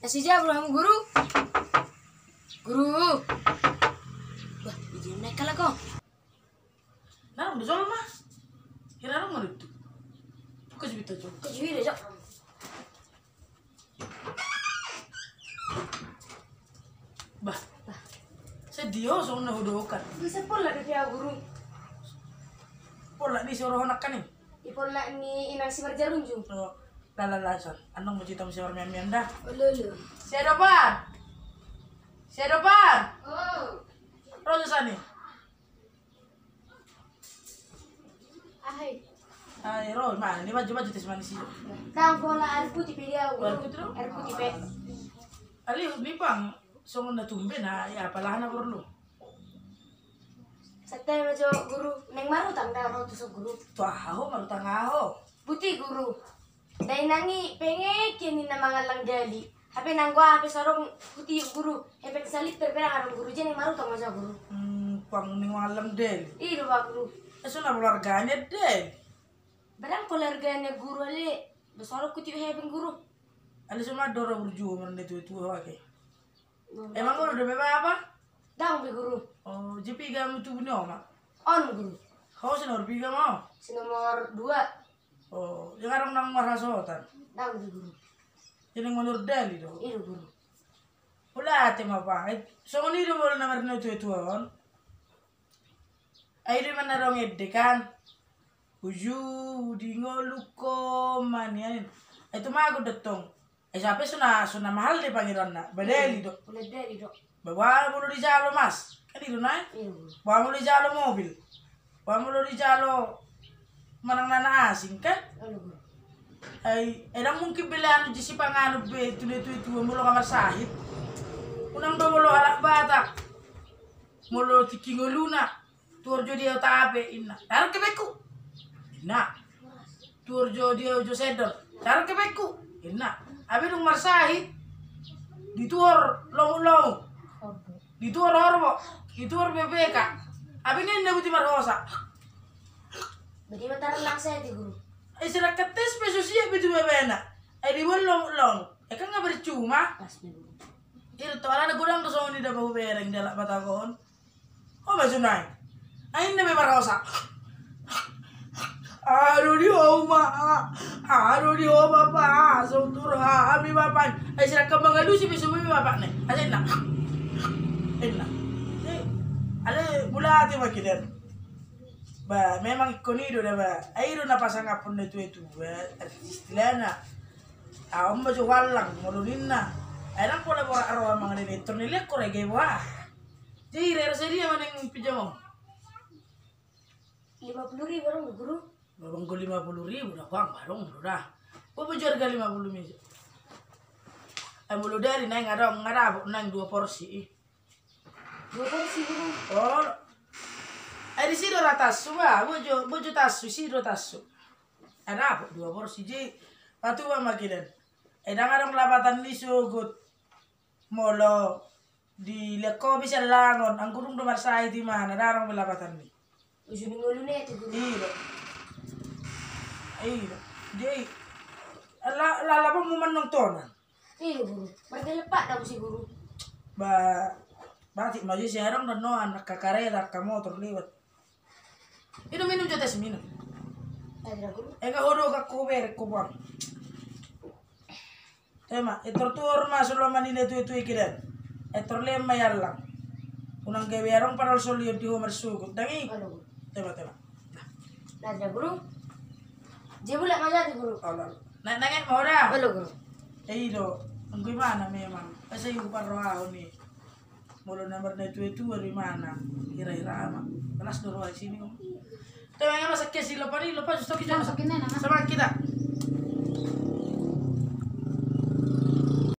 Kasih jawab kamu guru. Guru. Bah, izin naik kalah kau. Nah, udah soal mah. Kira orang mau itu. Bukan sebita coba. Kau jadi deh, Cok. Bah. Sedio soalnya hudokan. Bisa pola dia guru. Pola di suruh anak kan nih. Ipola ni inang si berjarunjung. So, lalasan. Anong mau cerita mesti orang mian dah. Lolo. Sedopan. Sedopan. Oh. Rosa sana. Ahai. Ay, Roy, mana? Ini baju tes manis sih. Tang pola air putih dia guru. Air putih dong? Air putih pe. Ali, ni pang. Songon na tumbe na. Ya, palahan na perlu. Satay majo guru. Neng maru tang dah tu so guru. Tuaho, marutang aho. Putih guru. Dahil nangi penge kini na mga lang jadi. Hape nang gua hape sorong putih guru. Hape salit terperang arong guru je neng maru tang majo guru. Pang ning malam del. Ih ba guru. Eso na keluarganya del. Barang keluarganya guru ale. Besoro putih hape guru. Ali semua doro berjuang mana itu oke. Emang kau udah bebas apa? Dang be guru. Oh, jadi kamu tuh punya oma. On guru. Kau senor piga mau? Si nomor 2. Oh, yang orang nang marasotan. Dang be guru. Yang menurut dali do. Ih guru. Pula ate mapa. So ni do bol nomor no itu on. Ai do mana rong edde kan. Uju di ngoluko manian. Itu mah aku detong. Sampai suna mahal deh panggilan nak. Badeli do. Boleh dari dok. Bawa mulu di jalo mas. Kan itu naik. Iya guru. Bawa mulu di jalo mobil. Bawa mulu di jalo manang nana asing kan. Lalu guru. Ay, edang mungkin pilihan di si pangano be itu mulu kamar sahid. Unang do mulu alat batak. Mulu tikingo luna. Turjo dia tape inna. Taruh ke beku. Inna. Turjo dia ujo sedor. Taruh ke beku. Inna. Abi dong marsahid. Dituor long. Dituor orbo. Dituor BPK. Abi ini nda buti marhosa. Bagi mata lang saya ti guru. Ay sila kates peso siya bitu bebena. Ay di long. Kan nga bercuma. Pas be guru. Ito to ala na gudang to sa ni da bahubereng dala batakon. Oh masunay. Ay na may marhosa. Aduh di oma pa so turha ami bapak ay sila ka mga lusi bisu mi bapak ne ay na ale mula ati makider ba memang ikonido da ba ay ro na pasang apon na itu ba istilana om jo walang moluninna ay lang pola bora arwa mga ni tornile ko rege wa jadi rero seria maneng pijamo 50.000 orang guru. Babang ko 50.000 dah bang, barong dah. Kau berjual 50 mil. Ay mulu dari nang ngarabo nang 2 porsi. 2 porsi guru. Oh. Ay di sino ratas semua, bojo tasu sino tasu. Ada 2 porsi je. Patu ba makinan. Ay dangarong labatan ni sugut. Molo di leko bisa langon, ang gurung do marsay di mana darong labatan ni. Ujung ngulu ne ti guru. Iya, jadi lalaban mo man ng tonan. Iya guru. Bergelepak dah si guru. Batik maju siarang dan no anak kakarera ka motor liwat. Minum jotes minum. Ada guru. Ega hodo ka kuber ko bang. Tema, itortur masulo manila tu ikiran. Itorlem mayallang. Unang gawerong para solio di homer sugut. Dangi. Halo guru. Tema. Ada guru. Dia boleh ngajar guru. Allah. Nangit mo dah. Halo guru. Do, ang gimana memang. Kasi yung paraho ni. Mula nomor na itu dari mana? Kira-kira ama. Kelas dulu di sini. Tahu yang masak kesi lupa nih, lupa justru kita. Sama kita.